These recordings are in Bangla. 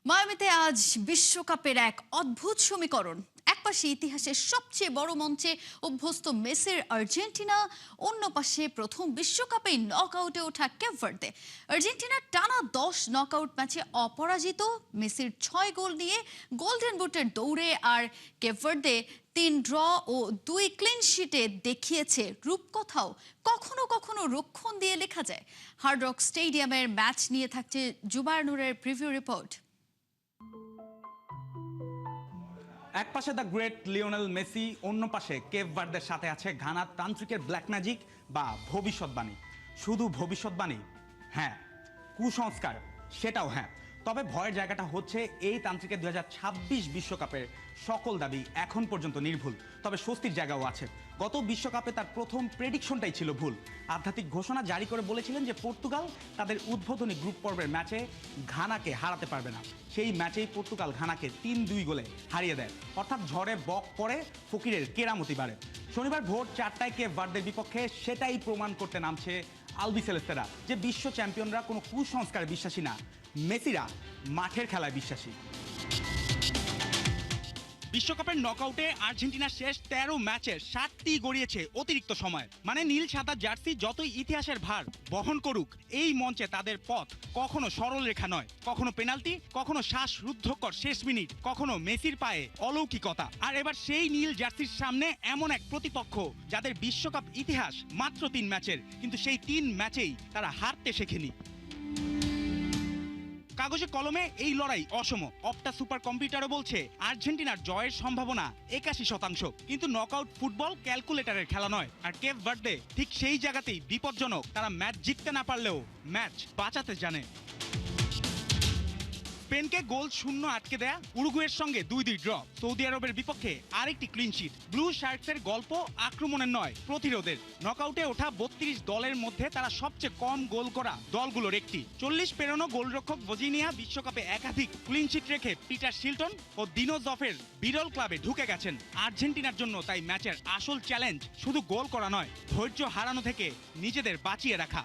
মায়ামিতে আজ বিশ্বকাপের এক অদ্ভুত সমীকরণ। একপাশে ইতিহাসের সবচেয়ে বড় মঞ্চে অভ্যস্ত মেসির আর্জেন্টিনা, অন্য পাশে প্রথম বিশ্বকাপে নকআউটে ওঠা কেপ ভার্দে। আর্জেন্টিনার টানা 10 নকআউট ম্যাচে অপরাজিত, মেসির 6 গোল নিয়ে গোল্ডেন বুটের দৌড়ে, আর কেপ ভার্দে 3 ড্র ও 2 ক্লিন শিটে দেখিয়েছে রূপকথাও কখনো কখনো রক্ষণ দিয়ে লেখা যায়। হার্ড রক স্টেডিয়ামের ম্যাচ নিয়ে থাকছে জুবায়ের নূরের প্রিভিউ রিপোর্ট। এক পাশে দ্য গ্রেট লিওনেল মেসি, অন্য পাশে কেপ ভার্দের সাথে আছে ঘানার তান্ত্রিকের ব্ল্যাক ম্যাজিক বা ভবিষ্যৎবাণী। শুধু ভবিষ্যৎবাণী? হ্যাঁ। কুসংস্কার? সেটাও হ্যাঁ। তবে ভয়ের জায়গাটা হচ্ছে এই তান্ত্রিকের 2026 বিশ্বকাপের সকল দাবি এখন পর্যন্ত নির্ভুল, তবে স্বস্তির জায়গাও আছে। গত বিশ্বকাপে তার প্রথম প্রেডিকশনটাই ছিল ভুল। আধ্যাত্মিক ঘোষণা জারি করে বলেছিলেন যে পর্তুগাল তাদের উদ্বোধনী গ্রুপ পর্বের ম্যাচে ঘানাকে হারাতে পারবে না। সেই ম্যাচেই পর্তুগাল ঘানাকে 3-2 গোলে হারিয়ে দেয়, অর্থাৎ ঝড়ে বক পড়ে ফকিরের কেরামতি বাড়ে। শনিবার ভোর 4টায় কেপ ভার্দের বিপক্ষে সেটাই প্রমাণ করতে নামছে আলবিসেলেস্তেরা যে বিশ্ব চ্যাম্পিয়নরা কোনো কুসংস্কারে বিশ্বাসী না, মেসিরা মাঠের খেলায় বিশ্বাসী। বিশ্বকাপের নকআউটে আর্জেন্টিনার শেষ 13 ম্যাচের 7টি গড়িয়েছে অতিরিক্ত সময়। মানে নীল সাদা জার্সি যতই ইতিহাসের ভার বহন করুক, এই মঞ্চে তাদের পথ কখনো সরল রেখা নয়, কখনো পেনাল্টি, কখনো শ্বাসরুদ্ধকর শেষ মিনিট, কখনো মেসির পায়ে অলৌকিকতা। আর এবার সেই নীল জার্সির সামনে এমন এক প্রতিপক্ষ যাদের বিশ্বকাপ ইতিহাস মাত্র 3 ম্যাচের, কিন্তু সেই 3 ম্যাচেই তারা হারতে শেখেনি। কাগজে কলমে এই লড়াই অসম। অপটা সুপার কম্পিউটারও বলছে আর্জেন্টিনার জয়ের সম্ভাবনা 81%, কিন্তু নকআউট ফুটবল ক্যালকুলেটরের খেলা নয়। আর কেপ ভার্দে ঠিক সেই জায়গাতেই বিপজ্জনক। তারা ম্যাচ জিততে না পারলেও ম্যাচ বাঁচাতে জানে। স্পেনকে গোল শূন্য আটকে দেয়া, উরুগুয়ের সঙ্গে 2-2 ড্র, সৌদি আরবের বিপক্ষে আরেকটি ক্লিন শিট। ব্লু শার্কসের গল্প আক্রমণের নয়, প্রতিরোধের। নকআউটে ওঠা 32 দলের মধ্যে তারা সবচেয়ে কম গোল করা দলগুলোর একটি। 40 পেরোনো গোলরক্ষক ভজিনিয়া বিশ্বকাপে একাধিক ক্লিন শিট রেখে পিটার শিল্টন ও দিনো জফের বিরল ক্লাবে ঢুকে গেছেন। আর্জেন্টিনার জন্য তাই ম্যাচের আসল চ্যালেঞ্জ শুধু গোল করা নয়, ধৈর্য হারানো থেকে নিজেদের বাঁচিয়ে রাখা।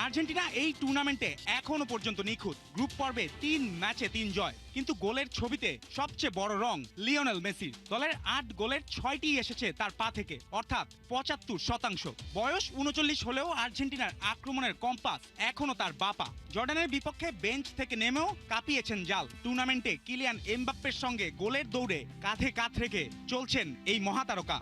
আর্জেন্টিনা এই টুর্নামেন্টে এখনো পর্যন্ত নিখুঁত। গ্রুপ পর্বে 3 ম্যাচে 3 জয়, কিন্তু গোলের ছবিতে সবচেয়ে বড় রং লিওনেল মেসির। দলের 8 গোলের 6টি এসেছে তার পা থেকে, অর্থাৎ 75%। বয়স 39 হলেও আর্জেন্টিনার আক্রমণের কম্পাস এখনো তার বাপা। জর্ডানের বিপক্ষে বেঞ্চ থেকে নেমেও কাঁপিয়েছেন জাল। টুর্নামেন্টে কিলিয়ান এমবাপ্পের সঙ্গে গোলের দৌড়ে কাঁধে কাঁধ রেখে চলছেন এই মহাতারকা।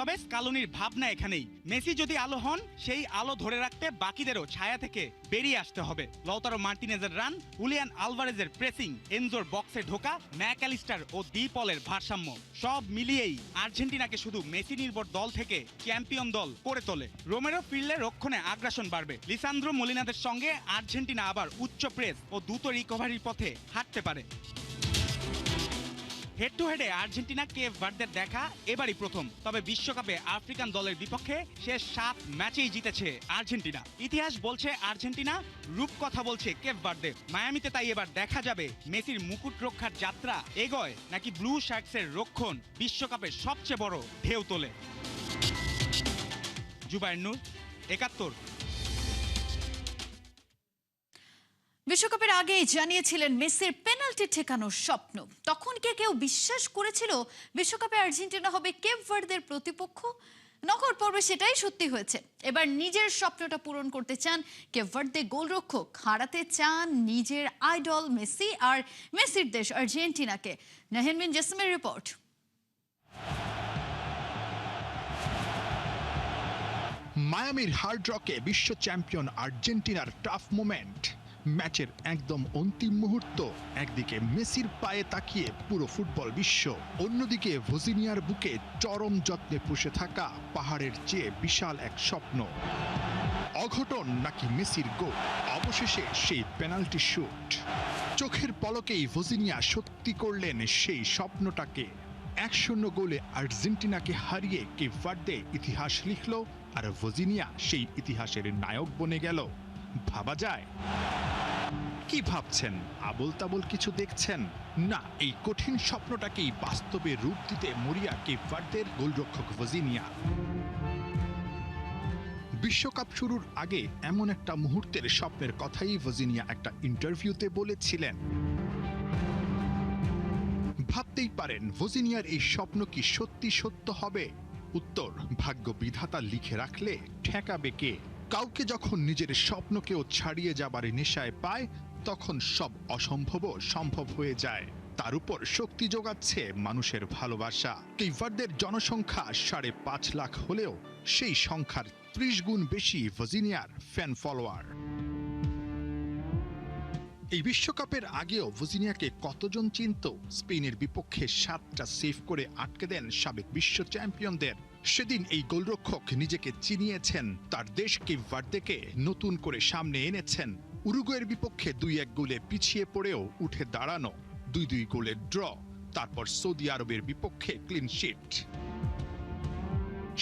তবে স্কালোনির ভাবনা এখানেই, মেসি যদি আলো হন, সেই আলো ধরে রাখতে বাকিদেরও ছায়া থেকে বেরিয়ে আসতে হবে। লৌতারো মার্টিনেজের রান, হুলিয়ান আলভারেজের প্রেসিং, এনজোর বক্সে ঢোকা, ম্যাকঅ্যালিস্টার ও ডি পলের ভারসাম্য, সব মিলিয়েই আর্জেন্টিনাকে শুধু মেসি নির্ভর দল থেকে চ্যাম্পিয়ন দল করে তোলে। রোমেরো ফিরলে রক্ষণে আগ্রাসন বাড়বে। লিসান্দ্রো মলিনাদের সঙ্গে আর্জেন্টিনা আবার উচ্চ প্রেস ও দ্রুত রিকভারির পথে হাঁটতে পারে। হেড টু হেডে আর্জেন্টিনা কেপ ভার্দের দেখা এবারই প্রথম। তবে বিশ্বকাপে আফ্রিকান দলের বিপক্ষে শেষ 7 ম্যাচেই জিতেছে আর্জেন্টিনা। ইতিহাস বলছে আর্জেন্টিনা, রূপকথা বলছে কেপ ভার্দে। মায়ামিতে তাই এবার দেখা যাবে মেসির মুকুট রক্ষার যাত্রা এগোয় নাকি ব্লু শার্কসের রক্ষণ বিশ্বকাপের সবচেয়ে বড় ঢেউ তোলে। জুবায়ের নূর, 71। বিশ্বকাপের আগেই জানিয়েছিলেন মেসির পেনাল্টি ঠেকানোর স্বপ্ন। তখন কে কেউ বিশ্বাস করেছিল বিশ্বকাপে আর্জেন্টিনা হবে কেপ ভার্দের প্রতিপক্ষ? নকআউট পর্বে সেটাই সত্যি হয়েছে। এবার নিজের স্বপ্নটা পূরণ করতে চান কেপ ভার্দে গোলরক্ষক, হারাতে চান নিজের আইডল মেসি আর মেসির দেশ আর্জেন্টিনাকে। নাহিন বিন জেসিমের রিপোর্ট। মায়ামির হার্ড রকে বিশ্ব চ্যাম্পিয়ন আর্জেন্টিনার টাফ মোমেন্ট। ম্যাচের একদম অন্তিম মুহূর্ত। একদিকে মেসির পায়ে তাকিয়ে পুরো ফুটবল বিশ্ব, অন্যদিকে ভজিনিয়ার বুকে চরম যত্নে পুষে থাকা পাহাড়ের চেয়ে বিশাল এক স্বপ্ন। অঘটন নাকি মেসির গোল? অবশেষে সেই পেনাল্টি শুট। চোখের পলকেই ভজিনিয়া সত্যি করলেন সেই স্বপ্নটাকে। 1-0 গোলে আর্জেন্টিনাকে হারিয়ে কেপ ভার্দে ইতিহাস লিখল, আর ভজিনিয়া সেই ইতিহাসের নায়ক বনে গেল। ভাবা যায়? কি ভাবছেন? আবোল তাবোল কিছু দেখছেন না, এই কঠিন স্বপ্নটাকেই বাস্তবে রূপ দিতে মরিয়া কেপ ভার্দের গোলরক্ষক ভজিনিয়া। বিশ্বকাপ শুরুর আগে এমন একটা মুহূর্তের স্বপ্নের কথাই ভজিনিয়া একটা ইন্টারভিউতে বলেছিলেন। ভাবতেই পারেন ভজিনিয়ার এই স্বপ্ন কি সত্যি সত্য হবে? উত্তর ভাগ্য বিধাতা লিখে রাখলে ঠেকাবে কে? কাউকে যখন নিজের স্বপ্নকেও ছাড়িয়ে যাবার নেশায় পায় তখন সব অসম্ভবও সম্ভব হয়ে যায়। তার উপর শক্তি যোগাচ্ছে মানুষের ভালোবাসা। কেইভারদের জনসংখ্যা 5.5 লাখ হলেও সেই সংখ্যার 30 গুণ বেশি ভজিনিয়ার ফ্যান ফলোয়ার। এই বিশ্বকাপের আগেও ভজিনিয়াকে কতজন চিনত? স্পেনের বিপক্ষে 7টা সেভ করে আটকে দেন সাবেক বিশ্ব চ্যাম্পিয়নদের। সেদিন এই গোলরক্ষক নিজেকে চিনিয়েছেন, তার দেশ কেইভারদেকে নতুন করে সামনে এনেছেন। উরুগুয়ের বিপক্ষে 2-1 গোলে পিছিয়ে পড়েও উঠে দাঁড়ানো, 2-2 গোলের ড্র, তারপর সৌদি আরবের বিপক্ষে ক্লিন শিট।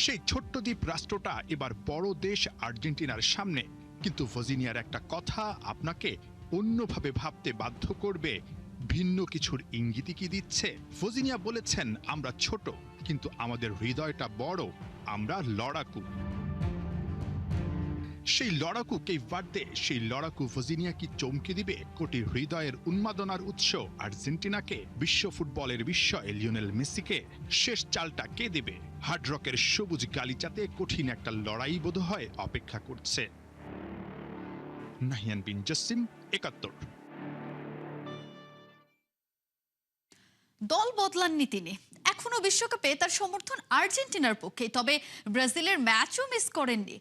সেই ছোট্ট দ্বীপ রাষ্ট্রটা এবার বড় দেশ আর্জেন্টিনার সামনে। কিন্তু ভজিনিয়ার একটা কথা আপনাকে অন্যভাবে ভাবতে বাধ্য করবে। ভিন্ন কিছুর ইঙ্গিত কি দিচ্ছে? ভজিনিয়া বলেছেন, আমরা ছোট কিন্তু আমাদের হৃদয়টা বড়, আমরা লড়াকু। সেই লড়াকু কেইভারদে, সেই লড়াকু ভজিনিয়া কি চমকে দিবে কোটি হৃদয়ের উন্মাদনার উৎস আর্জেন্টিনাকে? বিশ্ব ফুটবলের বিস্ময় লিওনেল মেসিকে শেষ চালটা কে দেবে? হার্ড রকের সবুজ গালিচাতে কঠিন একটা লড়াই বোধহয় অপেক্ষা করছে। নাহিয়ান বিন জসিম, ৭১। দল বদলাননি তিনি, এখনো বিশ্বকাপে তার সমর্থন আর্জেন্টিনার পক্ষে। তবে ব্রাজিলের ম্যাচও মিস করেননি।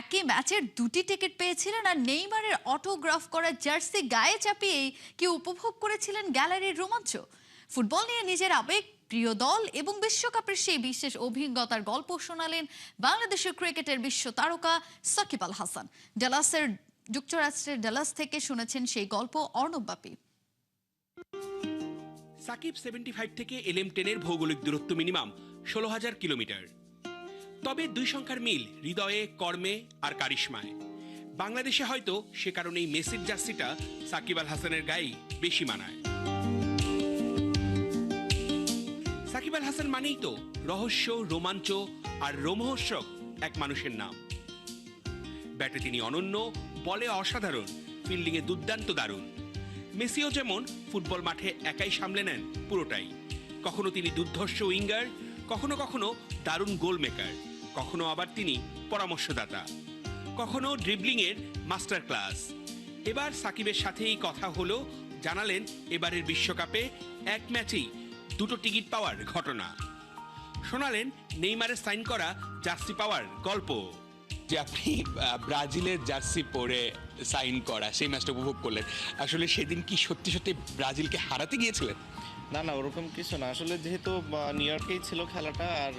একই ম্যাচের 2টি টিকিট পেয়েছিলেন আর নেইমারের অটোগ্রাফ করা জার্সি গায়ে চাপিয়েই কি উপভোগ করেছিলেন গ্যালারির রোমাঞ্চ। ফুটবল নিয়ে নিজের আবেগ, প্রিয় দল এবং বিশ্বকাপের সেই বিশেষ অভিজ্ঞতার গল্প শোনালেন বাংলাদেশের ক্রিকেটের বিশ্ব তারকা সাকিব আল হাসান। যুক্তরাষ্ট্রের ডালাস থেকে শুনেছেন সেই গল্প অর্ণব বাপি। সাকিব 75 থেকে LM10 এর ভৌগোলিক দূরত্ব মিনিমাম 16,000 কিলোমিটার। তবে দুই সংখ্যার মিল হৃদয়ে, কর্মে আর কারিশমায়। বাংলাদেশে হয়তো সে কারণেই মেসির জার্সিটা সাকিব আল হাসানের গায়ে বেশি মানায়। সাকিব আল হাসান মানেই তো রহস্য, রোমাঞ্চ আর রোমহর্ষক এক মানুষের নাম। ব্যাটে তিনি অনন্য, বলে অসাধারণ, ফিল্ডিংয়ে দুর্দান্ত দারুণ। মেসিও যেমন ফুটবল মাঠে একাই সামলে নেন পুরোটাই। কখনো তিনি দুর্ধর্ষ উইঙ্গার, কখনো কখনো দারুণ গোল মেকার, কখনো আবার তিনি পরামর্শদাতা, কখনো ড্রিবলিংয়ের মাস্টার ক্লাস। এবার সাকিবের সাথেই কথা হলো, জানালেন এবারের বিশ্বকাপে এক ম্যাচেই 2টো টিকিট পাওয়ার ঘটনা। শোনালেন নেইমারের সাইন করা জার্সি পাওয়ার গল্প। যে আপনি ব্রাজিলের জার্সি পরে সাইন করা সেই ম্যাচটা উপভোগ করলেন, আসলে সেদিন কি সত্যি সত্যি ব্রাজিলকে হারাতে গিয়েছিলেন? না না, ওরকম কিছু না। আসলে যেহেতু নিউ ইয়র্কেই ছিল খেলাটা, আর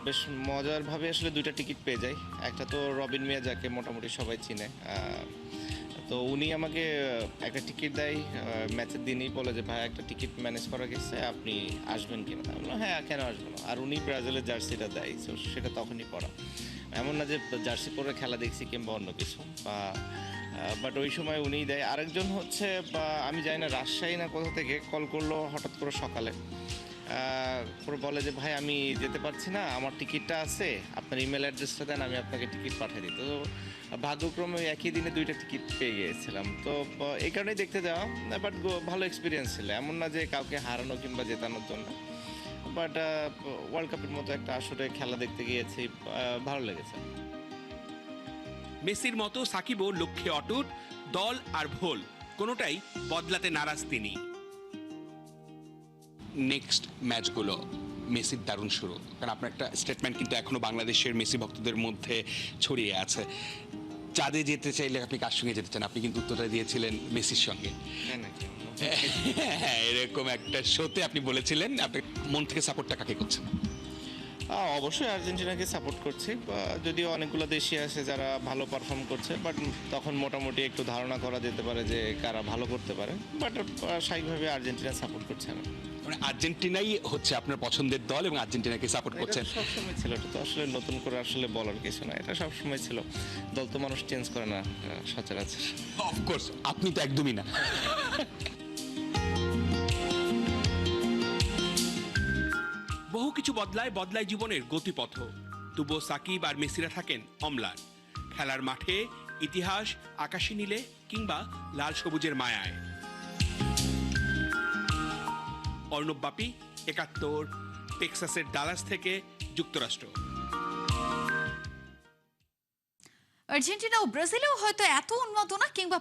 বেশ মজারভাবে আসলে 2টা টিকিট পেয়ে যাই। একটা তো রবিন মিয়া, যাকে মোটামুটি সবাই চিনে, তো উনি আমাকে একটা টিকিট দেয় ম্যাচের দিনই, বলে যে ভাই একটা টিকিট ম্যানেজ করা গেছে, আপনি আসবেন কিনা? আমি বললাম হ্যাঁ, কেন আসবো না। আর উনি ব্রাজিলের জার্সিটা দেয়, তো সেটা তখনই পরা। এমন না যে জার্সি পরে খেলা দেখছি কিংবা অন্য কিছু, বাট ওই সময় উনিই দেয়। আরেকজন হচ্ছে, আমি জানি না রাজশাহী না কোথা থেকে কল করলো হঠাৎ করে সকালে, করে বলে যে ভাই আমি যেতে পারছি না, আমার টিকিটটা আছে, আপনার ইমেল অ্যাড্রেসটা দেন, আমি আপনাকে টিকিট পাঠিয়ে দিই। তো ভাগ্যক্রমে একই দিনে 2টা টিকিট পেয়ে গিয়েছিলাম। তো এই কারণেই দেখতে যাওয়া, বাট ভালো এক্সপিরিয়েন্স ছিল। এমন না যে কাউকে হারানো কিংবা জেতানোর জন্য, বাট ওয়ার্ল্ড কাপের মতো একটা আসরে খেলা দেখতে গিয়েছি, ভালো লেগেছে। মেসির মতো সাকিবও লক্ষ্যে অটুট, দল আর ভোল কোনোটাই বদলাতে নারাজ তিনি। নেক্সট ম্যাচগুলো মেসির দারুণ শুরু, কারণ আপনার একটা স্টেটমেন্ট কিন্তু এখনো বাংলাদেশের মেসি ভক্তদের মধ্যে ছড়িয়ে আছে। চাঁদে যেতে চাইলে আপনি কার সঙ্গে যেতে চান? আপনি কিন্তু উত্তরটা দিয়েছিলেন মেসির সঙ্গে। হ্যাঁ, এরকম একটা শোতে আপনি বলেছিলেন। আপনি মন থেকে সাপোর্টটা কাকে করছেন? অবশ্যই আর্জেন্টিনাকে সাপোর্ট করছি, যদিও অনেকগুলো দেশই আছে যারা ভালো পারফর্ম করছে, বাট তখন মোটামুটি একটু ধারণা করা যেতে পারে যে কারা ভালো করতে পারে। বাট স্বাভাবিকভাবে আর্জেন্টিনা সাপোর্ট করছে না। মানে আর্জেন্টিনাই হচ্ছে আপনার পছন্দের দল এবং আর্জেন্টিনাকে সাপোর্ট করছেন? সবসময় ছিল, এটা তো আসলে নতুন করে আসলে বলার কিছু না, এটা সবসময় ছিল। দল তো মানুষ চেঞ্জ করে না সচরাচর। অফকোর্স, আপনি তো একদমই না। বহু কিছু বদলায় জীবনের গতিপথ। তবুও সাকিব আর মেসিরা থাকেন অম্লান। খেলার মাঠে ইতিহাস আকাশী নীলে কিংবা লাল সবুজের মায়ায়। অর্ণব বাপি, ৭১, টেক্সাসের ডালাস থেকে যুক্তরাষ্ট্র। আর্জেন্টিনা ও ব্রাজিলেও হয়তো এত উন্মাদনা কিংবা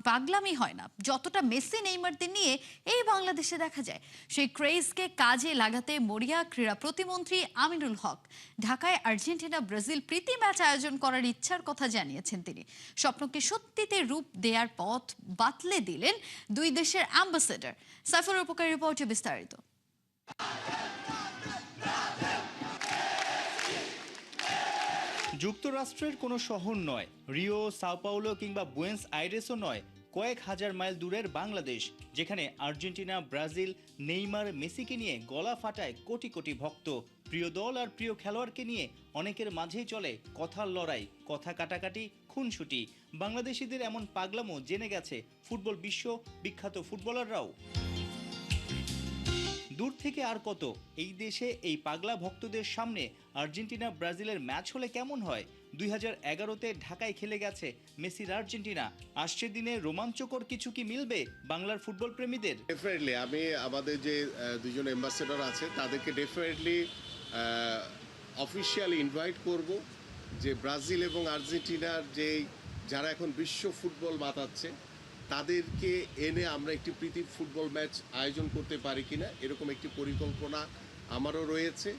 পাগলামি হয় না যতটা মেসি নেইমারদের নিয়ে এই বাংলাদেশে দেখা যায়। সেই ক্রেজকে কাজে লাগাতে মরিয়া ক্রীড়া প্রতিমন্ত্রী আমিনুল হক ঢাকায় আর্জেন্টিনা ব্রাজিল প্রীতি ম্যাচ আয়োজন করার ইচ্ছার কথা জানিয়েছেন। তিনি স্বপ্নকে সত্যিতে রূপ দেওয়ার পথ বাতলে দিলেন দুই দেশের অ্যাম্বাসেডর। সাইফুল উপকার রিপোর্টে বিস্তারিত। যুক্তরাষ্ট্রের কোনো শহর নয়, রিও, সাও পাউলো কিংবা বুয়েন্স আইরেসও নয়, কয়েক হাজার মাইল দূরের বাংলাদেশ, যেখানে আর্জেন্টিনা, ব্রাজিল, নেইমার, মেসিকে নিয়ে গলা ফাটায় কোটি কোটি ভক্ত। প্রিয় দল আর প্রিয় খেলোয়াড়কে নিয়ে অনেকের মাঝেই চলে কথার লড়াই, কথা কাটাকাটি, খুনসুটি। বাংলাদেশিদের এমন পাগলামো জেনে গেছে ফুটবল বিশ্ব, বিখ্যাত ফুটবলাররাও। দূর থেকে আর কত, এই দেশে এই পাগলা ভক্তদের সামনে আর্জেন্টিনা ব্রাজিলের ম্যাচ হলে কেমন হয়? 2011-তে ঢাকায় খেলে গেছে মেসির আর্জেন্টিনা। আসছে দিনে রোমাঞ্চকর কিছু কি মিলবে বাংলার ফুটবল প্রেমীদের? ডেফিনেটলি আমি আমাদের যে দুজন অ্যাম্বাসেডর আছে তাদেরকে ডেফিনেটলি অফিসিয়ালি ইনভাইট করব যে ব্রাজিল এবং আর্জেন্টিনার যে যারা এখন বিশ্ব ফুটবল মাতাচ্ছে তাদেরকে এনে আমরা একটি প্রীতি ফুটবল ম্যাচ আয়োজন করতে পারি কিনা, এরকম একটি পরিকল্পনা আমারও রয়েছে,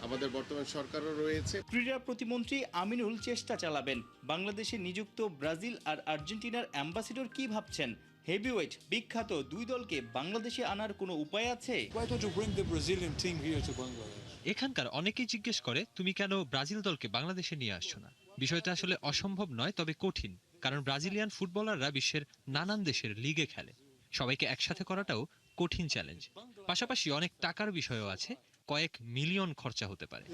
আমাদের বর্তমান সরকারও রয়েছে। ক্রীড়া প্রতিমন্ত্রী আমিনুল চেষ্টা চালাবেন। বাংলাদেশে নিযুক্ত ব্রাজিল আর আর্জেন্টিনার অ্যাম্বাসেডর কি ভাবছেন? হেভিওয়েট বিখ্যাত দুই দলকে বাংলাদেশে আনার কোনো উপায় আছে? এখানকার অনেকেই জিজ্ঞেস করে তুমি কেন ব্রাজিল দলকে বাংলাদেশে নিয়ে আসছো না। বিষয়টা আসলে অসম্ভব নয়, তবে কঠিন, কারণ ব্রাজিলিয়ান ফুটবলাররা বিশ্বের নানান দেশের লিগে খেলে। সবাইকে একসাথে করাটাও কঠিন চ্যালেঞ্জ। পাশাপাশি অনেক টাকার বিষয়ও আছে, কয়েক মিলিয়ন খরচা হতে পারে।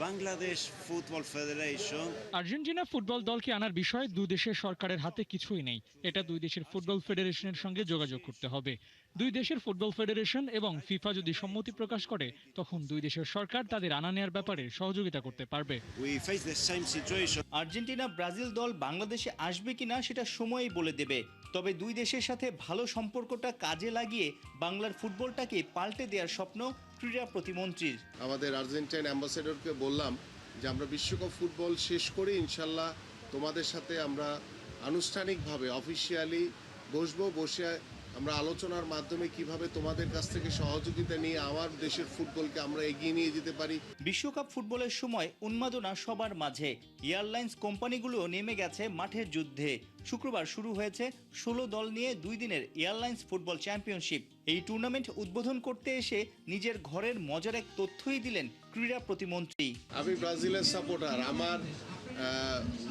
Bangladesh football federation Argentina football দলকে আনার বিষয়ে দুই দেশের সরকারের হাতে কিছুই নেই। এটা দুই দেশের ফুটবল ফেডারেশনের সঙ্গে যোগাযোগ করতে হবে। দুই দেশের ফুটবল ফেডারেশন এবং ফিফা যদি সম্মতি প্রকাশ করে, তখন দুই দেশের সরকার তাদের আনা নেওয়ার ব্যাপারে সহযোগিতা করতে পারবে। আর্জেন্টিনা ব্রাজিল দল বাংলাদেশে আসবে কিনা সেটা সময়ই বলে দেবে। তবে দুই দেশের সাথে ভালো সম্পর্কটা কাজে লাগিয়ে বাংলার ফুটবলটাকে পাল্টে দেওয়ার স্বপ্ন ক্রীড়া প্রতিমন্ত্রীর। আমাদের আর্জেন্টাইন অ্যাম্বাসেডরকে বললাম যে আমরা বিশ্বকাপ ফুটবল শেষ করে ইনশাল্লাহ তোমাদের সাথে আমরা আনুষ্ঠানিকভাবে অফিসিয়ালি বসে আমরা আলোচনার মাধ্যমে কিভাবে তোমাদের কাছ থেকে সহযোগিতা নিয়ে আমার দেশের ফুটবলকে আমরা এগিয়ে নিয়ে যেতে পারি। বিশ্বকাপ ফুটবলের সময় উন্মাদনা সবার মাঝে। এয়ারলাইন্স কোম্পানিগুলো নেমে গেছে মাঠের যুদ্ধে। শুক্রবার শুরু হয়েছে 16 দল নিয়ে 2 দিনের এয়ারলাইন্স ফুটবল চ্যাম্পিয়নশিপ। এই টুর্নামেন্ট উদ্বোধন করতে এসে নিজের ঘরের মজার এক তথ্যই দিলেন ক্রীড়া প্রতিমন্ত্রী। আমি ব্রাজিলের সাপোর্টার, আমার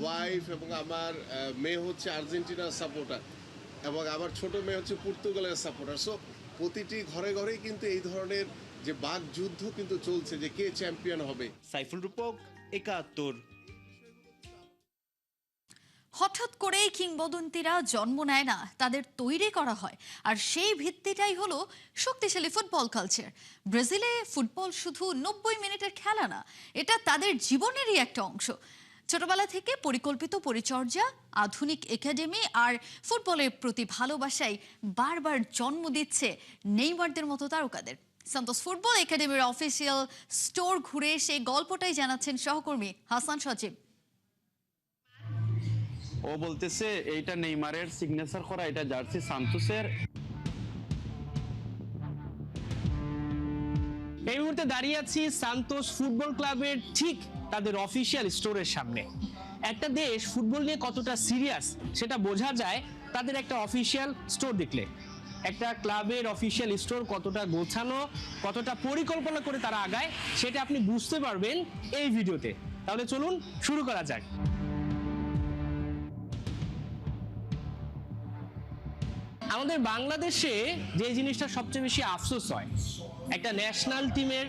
ওয়াইফ এবং আমার মেয়ে হচ্ছে আর্জেন্টিনার সাপোর্টার এবং আমার ছোট মেয়ে হচ্ছে পর্তুগালের সাপোর্টার। সো প্রতিটি ঘরে ঘরেই কিন্তু এই ধরনের যে বাক যুদ্ধ কিন্তু চলছে যে কে চ্যাম্পিয়ন হবে। সাইফুল রূপক, ৭১। হঠাৎ করেই কিংবদন্তিরা জন্ম নেয় না, তাদের তৈরি করা হয়। আর সেই ভিত্তিটাই হলো শক্তিশালী ফুটবল কালচার। ব্রাজিলে ফুটবল শুধু 90 মিনিটের খেলা না, এটা তাদের জীবনেরই একটা অংশ। ছোটবেলা থেকে পরিকল্পিত পরিচর্যা, আধুনিক একাডেমি আর ফুটবলের প্রতি ভালোবাসায় বারবার জন্ম দিচ্ছে নেইমারদের মতো তারকাদের। সান্তোস ফুটবল একাডেমির অফিসিয়াল স্টোর ঘুরে সেই গল্পটাই জানাচ্ছেন সহকর্মী হাসান সজীব। ও বলতেছে এইটা নেইমারের সিগনেচার করা, এটা জার্সি সান্তোসের। এই মুহূর্তে দাঁড়িয়ে আছি সান্তোস ফুটবল ক্লাবের ঠিক তাদের অফিসিয়াল স্টোরের সামনে। একটা দেশ ফুটবল নিয়ে কতটা সিরিয়াস সেটা বোঝা যায় তাদের একটা অফিসিয়াল স্টোর দেখলে। একটা ক্লাবের অফিসিয়াল স্টোর কতটা গোছানো, কতটা পরিকল্পনা করে তারা আগায়, সেটা আপনি বুঝতে পারবেন এই ভিডিওতে। তাহলে চলুন শুরু করা যাক। আমাদের বাংলাদেশে যে জিনিসটা সবচেয়ে বেশি আফসোস হয়, একটা ন্যাশনাল টিমের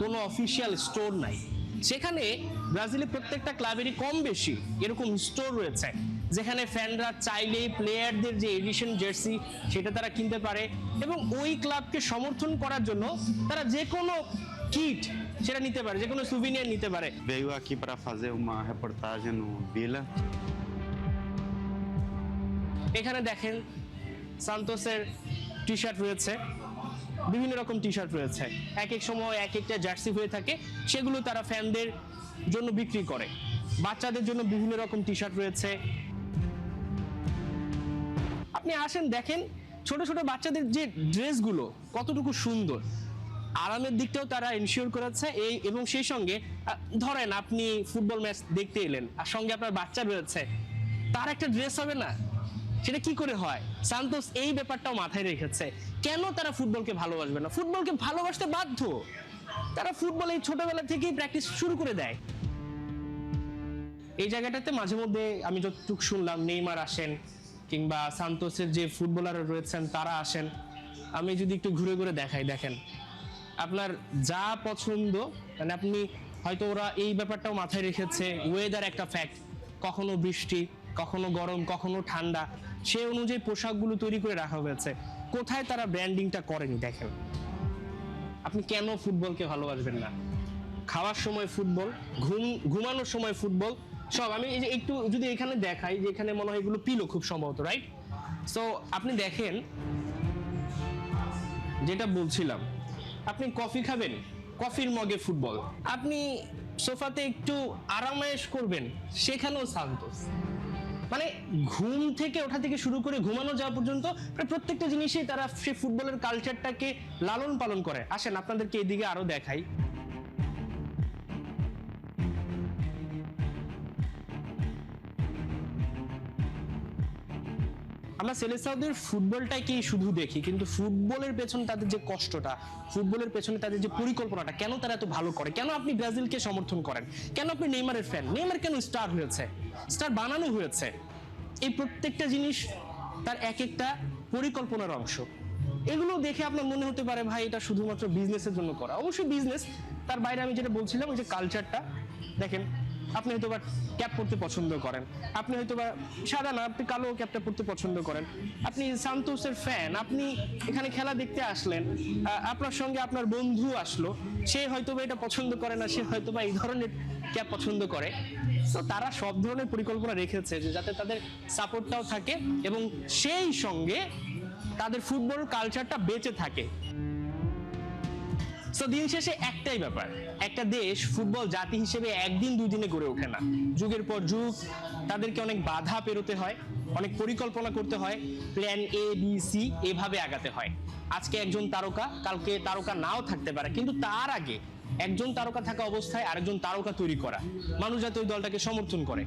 কোনো অফিসিয়াল স্টোর নাই। সেখানে ব্রাজিলের প্রত্যেকটা ক্লাবেরই কম বেশি এরকম স্টোর রয়েছে, যেখানে ফ্যানরা চাইলেই প্লেয়ারদের যে এডিশন জার্সি সেটা তারা কিনতে পারে এবং ওই ক্লাবকে সমর্থন করার জন্য তারা যে কোনো কিট সেটা নিতে পারে, যে কোনো সুভিনিয়ার নিতে পারে। Veio aqui para fazer uma reportagem no Vila. এখানে দেখেন সান্তোসের টি শার্ট রয়েছে, বিভিন্ন রকম টি শার্ট রয়েছে, এক এক সময় এক একটা জার্সি হয়ে থাকে, সেগুলো তারা ফ্যানদের জন্য বিক্রি করে। বাচ্চাদের জন্য বিভিন্ন রকম টি শার্ট রয়েছে। আপনি আসেন দেখেন ছোট ছোট বাচ্চাদের যে ড্রেসগুলো কতটুকু সুন্দর, আরামের দিকটাও তারা এনশিওর করেছে। এই এবং সেই সঙ্গে ধরেন আপনি ফুটবল ম্যাচ দেখতে এলেন আর সঙ্গে আপনার বাচ্চা রয়েছে, তার একটা ড্রেস হবে না? সেটা কি করে হয়? সান্তোস এই ব্যাপারটাও মাথায় রেখেছে। কেন তারা ফুটবলকে ভালোবাসবে না? ফুটবলকে ভালোবাসতে বাধ্য। তারা ফুটবল এই ছোটবেলা থেকেই প্র্যাকটিস শুরু করে দেয়। এই জায়গাটাতে মাঝে মধ্যে আমি যতটুকু শুনলাম নেইমার আসেন, কিংবা সান্তোসের যে ফুটবলাররা রয়েছেন তারা আসেন। আমি যদি একটু ঘুরে ঘুরে দেখাই, দেখেন আপনার যা পছন্দ, মানে আপনি হয়তো ওরা এই ব্যাপারটাও মাথায় রেখেছে, ওয়েদার একটা ফ্যাক্ট, কখনো বৃষ্টি, কখনো গরম, কখনো ঠান্ডা, সেই অনুযায়ী পোশাকগুলো তৈরি করে রাখা হয়েছে। কোথায় তারা ব্র্যান্ডিংটা করেনি দেখেন। আপনি কেন ফুটবলকে ভালোবাসবেন না? খাওয়ার সময় ফুটবল, ঘুমানোর সময় ফুটবল, সব। আমি এই যে একটু যদি এখানে দেখাই, যে এখানে মনে হয় এগুলো পিলো খুব সম্ভবত, রাইট? সো আপনি দেখেন যেটা বলছিলাম, আপনি কফি খাবেন, কফির মগে ফুটবল। আপনি সোফাতে একটু আরামায়েশ করবেন, সেখানেও সান্তোস। মানে ঘুম থেকে ওঠা থেকে শুরু করে ঘুমানো যাওয়া পর্যন্ত প্রায় প্রত্যেকটা জিনিসই তারা সেই ফুটবলের কালচারটাকে লালন পালন করে। আসেন আপনাদেরকে এদিকে আরো দেখাই। আমরা সেলেসাওদের ফুটবলটাকে শুধু দেখি, কিন্তু ফুটবলের পেছনে তাদের যে কষ্টটা, ফুটবলের পেছনে তাদের যে পরিকল্পনাটা, কেন তারা এত ভালো করে, কেন আপনি ব্রাজিলকে সমর্থন করেন, কেন আপনি নেইমারের ফ্যান, নেইমার কেন স্টার হয়েছে, স্টার বানানো হয়েছে, এই প্রত্যেকটা জিনিস তার এক একটা পরিকল্পনার অংশ। এগুলো দেখে আপনার মনে হতে পারে ভাই এটা শুধুমাত্র বিজনেসের জন্য করা। অবশ্যই বিজনেস, তার বাইরে আমি যেটা বলছিলাম ওই যে কালচারটা দেখেন। আপনি হয়তো বা ক্যাপ পরতে পছন্দ করেন, আপনি হয়তো বা সাদা না, আপনি কালো ক্যাপটা পরতে পছন্দ করেন, আপনি সান্তোসের ফ্যান, আপনি এখানে খেলা দেখতে আসলেন, আপনার সঙ্গে আপনার বন্ধু আসলো, সে হয়তো বা এটা পছন্দ করে না, সে হয়তো বা এই ধরনের ক্যাপ পছন্দ করে। তো তারা সব ধরনের পরিকল্পনা রেখেছে যে যাতে তাদের সাপোর্টটাও থাকে এবং সেই সঙ্গে তাদের ফুটবল কালচারটা বেঁচে থাকে। সো দিন শেষে একটাই ব্যাপার, একটা দেশ ফুটবল জাতি হিসেবে একদিন দুই দিনে গড়ে ওঠে না। যুগের পর যুগ তাদেরকে অনেক বাধা পেরোতে হয়, অনেক পরিকল্পনা করতে হয়, প্ল্যান এ বি সি এভাবে আগাতে হয়। আজকে একজন তারকা, কালকে তারকা নাও থাকতে পারে, কিন্তু তার আগে একজন তারকা থাকা অবস্থায় আরেকজন তারকা তৈরি করা, মানুষ যাতে ওই দলটাকে সমর্থন করে।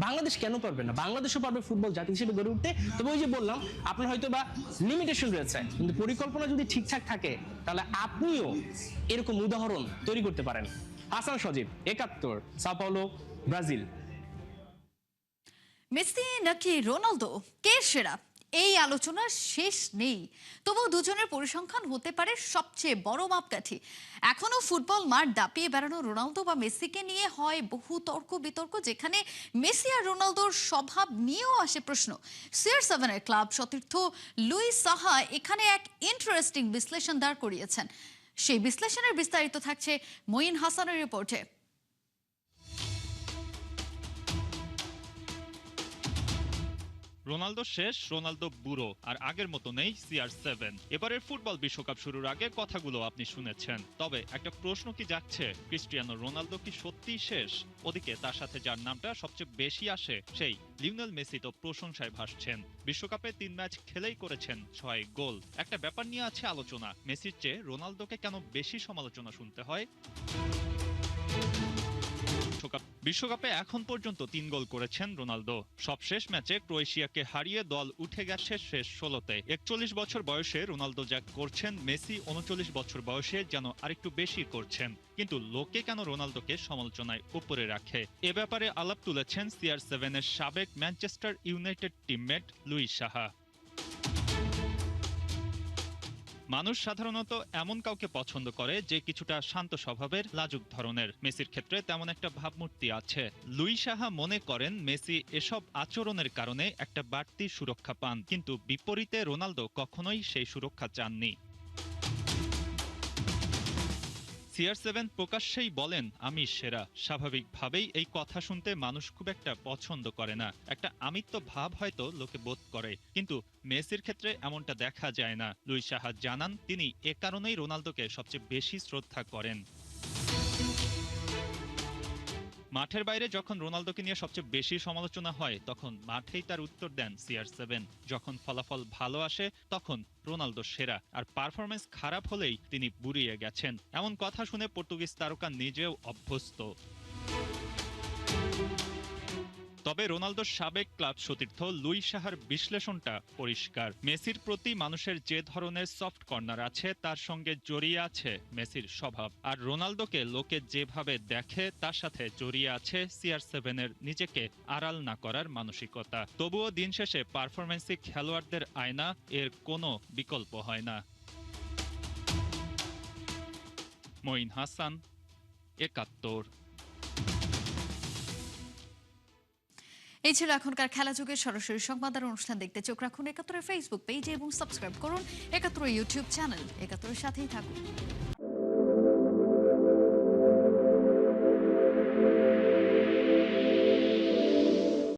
বাংলাদেশ কেন পারবে না? বাংলাদেশও পারবে ফুটবল জাতি হিসেবে গড়ে উঠতে। তবে ওই যে বললাম, আপনার হয়তো বা লিমিটেশন রয়েছে, কিন্তু পরিকল্পনা যদি ঠিকঠাক থাকে তাহলে আপনিও এরকম উদাহরণ তৈরি করতে পারেন। হাসান সজীব, ৭১, সাও পাওলো, ব্রাজিল। মেসি নাকি রোনালদো, কে সেরা? এই আলোচনার শেষ নেই। তবুও দুজনের পরিসংখ্যান হতে পারে সবচেয়ে বড় মাপকাঠি। এখনো ফুটবল মাঠ দাপিয়ে বেড়ানো রোনালদো বা মেসিকে নিয়ে হয় বহু তর্ক বিতর্ক, যেখানে মেসি আর রোনালদোর স্বভাব নিয়েও আসে প্রশ্ন। CR7-এর ক্লাব সতীর্থ লুই সাহা এখানে এক ইন্টারেস্টিং বিশ্লেষণ দাঁড় করিয়েছেন। সেই বিশ্লেষণের বিস্তারিত থাকছে মঈন হাসানের রিপোর্টে। রোনালদো শেষ, রোনালদো বুড়ো, আর আগের মতো নেই CR7। এবারের ফুটবল বিশ্বকাপ শুরুর আগে কথাগুলো আপনি শুনেছেন। তবে একটা প্রশ্ন কি যাচ্ছে, ক্রিস্টিয়ানো রোনালদো কি সত্যিই শেষ? ওদিকে তার সাথে যার নামটা সবচেয়ে বেশি আসে, সেই লিওনেল মেসি তো প্রশংসায় ভাসছেন। বিশ্বকাপে 3 ম্যাচ খেলেই করেছেন 6 গোল। একটা ব্যাপার নিয়ে আছে আলোচনা, মেসির চেয়ে রোনালদোকে কেন বেশি সমালোচনা শুনতে হয়? বিশ্বকাপে এখন পর্যন্ত 3 গোল করেছেন রোনালদো। সবশেষ ম্যাচে ক্রোয়েশিয়াকে হারিয়ে দল উঠে গেছে শেষ 16-তে। 41 বছর বয়সে রোনালদো যা করছেন, মেসি 39 বছর বয়সে যেন আরেকটু বেশি করছেন। কিন্তু লোকে কেন রোনালদোকে সমালোচনায় উপরে রাখে? এ ব্যাপারে আলাপ তুলেছেন CR7-এর সাবেক Manchester United teammate Louis Saha. মানুষ সাধারণত এমন কাউকে পছন্দ করে যে কিছুটা শান্ত স্বভাবের, লাজুক ধরনের। মেসির ক্ষেত্রে তেমন একটা ভাবমূর্তি আছে। লুই সাহা মনে করেন মেসি এসব আচরণের কারণে একটা বাড়তি সুরক্ষা পান, কিন্তু বিপরীতে রোনালদো কখনোই সেই সুরক্ষা চাননি। CR7 প্রকাশ্যেই বলেন আমি সেরা। স্বাভাবিকভাবেই এই কথা শুনতে মানুষ খুব একটা পছন্দ করে না, একটা আমিত্ব ভাব হয়তো লোকে বোধ করে, কিন্তু মেসির ক্ষেত্রে এমনটা দেখা যায় না। লুইস সাহা জানান তিনি এ কারণেই রোনালদোকে সবচেয়ে বেশি শ্রদ্ধা করেন। মাঠের বাইরে যখন রোনালদোকে নিয়ে সবচেয়ে বেশি সমালোচনা হয় তখন মাঠেই তার উত্তর দেন CR7। যখন ফলাফল ভালো আসে তখন রোনালদো সেরা, আর পারফরমেন্স খারাপ হলেই তিনি বুড়িয়ে গেছেন। এমন কথা শুনে পর্তুগিজ তারকা নিজেও অভ্যস্ত। তবে রোনালদোর সাবেক ক্লাব সতীর্থ লুইস সাহার বিশ্লেষণটা পরিষ্কার। মেসির প্রতি মানুষের যে ধরনের সফট কর্নার আছে তার সঙ্গে জড়িয়ে আছে মেসির স্বভাব, আর রোনালদোকে লোকে যেভাবে দেখে তার সাথে জড়িয়ে আছে CR7-এর নিজেকে আড়াল না করার মানসিকতা। তবুও দিন শেষে পারফরমেন্সই খেলোয়াড়দের আয়না, এর কোনো বিকল্প হয় না। মঈন হাসান, ৭১। এই ছিল এখনকার খেলা যুগের সরাসরি সংবাদ আর অনুষ্ঠান দেখতে চোখ রাখুন ৭১-এর ফেসবুক পেজে এবং সাবস্ক্রাইব করুন ৭১ ইউটিউব চ্যানেল। ৭১-এর সাথেই থাকুন।